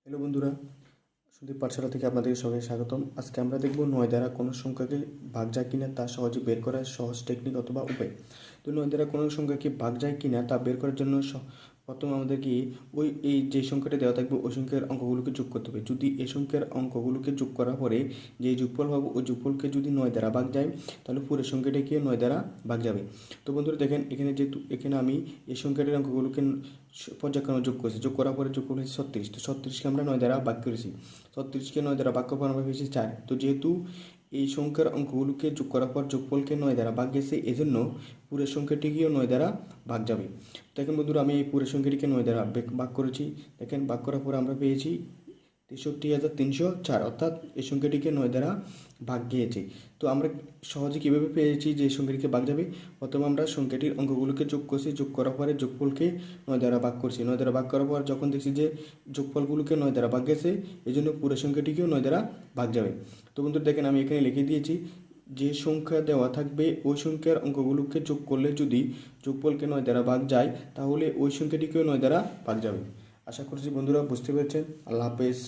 Hello বন্ধুরা, সুদীপ পাঠশালা থেকে আপনাদের সবাইকে স্বাগতম। আজকে আমরা দেখব 9 দ্বারা কোনো সংখ্যাকে ভাগ যায় কিনা তা সহজে বের করার সহজ টেকনিক অথবা উপায়। তো 9 দ্বারা কোনো সংখ্যাকে ভাগ যায় কিনা তা বের করার জন্য প্রথম আমাদেরকে এই যে সংখ্যাটা দেওয়া থাকবে ওই সংখ্যার অঙ্কগুলোকে যোগ করতে হবে। যদি এই সংখ্যার অঙ্কগুলোকে যোগ করার পরে যে যোগফল হবে ওই যোগফলকে যদি 9 দ্বারা ভাগ যায় তাহলে পুরো সংখ্যাটাকে 9 দ্বারা ভাগ যাবে। তো বন্ধুরা দেখেন, এখানে আমি এই সংখ্যাটির অঙ্কগুলোকে পর্যায়ক্রমে যোগ করেছি। যোগ করার পরে যোগ করেছি 36। তো 36কে আমরা 9 দ্বারা ভাগ করেছি। 36কে 9 দ্বারা ভাগ করার পর আমরা পেয়েছি 4। তো যেহেতু এই সংখ্যার অঙ্কগুলোকে যোগ করার পর যোগফলকে 9 দ্বারা ভাগ গেছে, এজন্য পুরো সংখ্যাটিকেও 9 দ্বারা ভাগ যাবে। দেখেন বন্ধুরা, আমি এই পুরো সংখ্যাটিকে 9 দ্বারা ভাগ করেছি। দেখেন, ভাগ করার পর আমরা পেয়েছি 63,304, অর্থাৎ এই সংখ্যাটিকে 9 দ্বারা ভাগ গিয়েছে। তো আমরা সহজে কীভাবে পেয়েছি যে এই সংখ্যাটিকে ভাগ যাবে? প্রথমে আমরা সংখ্যাটির অঙ্কগুলোকে যোগ করছি। যোগ করার পরে যোগফলকে 9 দ্বারা ভাগ করছি। 9 দ্বারা ভাগ করার পর যখন দেখছি যে যোগফলগুলোকে 9 দ্বারা ভাগ গেছে, এই জন্য পুরো সংখ্যাটিকেও 9 দ্বারা ভাগ যাবে। তো বন্ধুরা দেখেন, আমি এখানে লিখে দিয়েছি যে সংখ্যা দেওয়া থাকবে ওই সংখ্যার অঙ্কগুলোকে যোগ করলে যদি যোগফলকে 9 দ্বারা ভাগ যায় তাহলে ওই সংখ্যাটিকেও 9 দ্বারা ভাগ যাবে। আশা করছি বন্ধুরা বুঝতে পেরেছেন। আল্লাহ হাফেজ।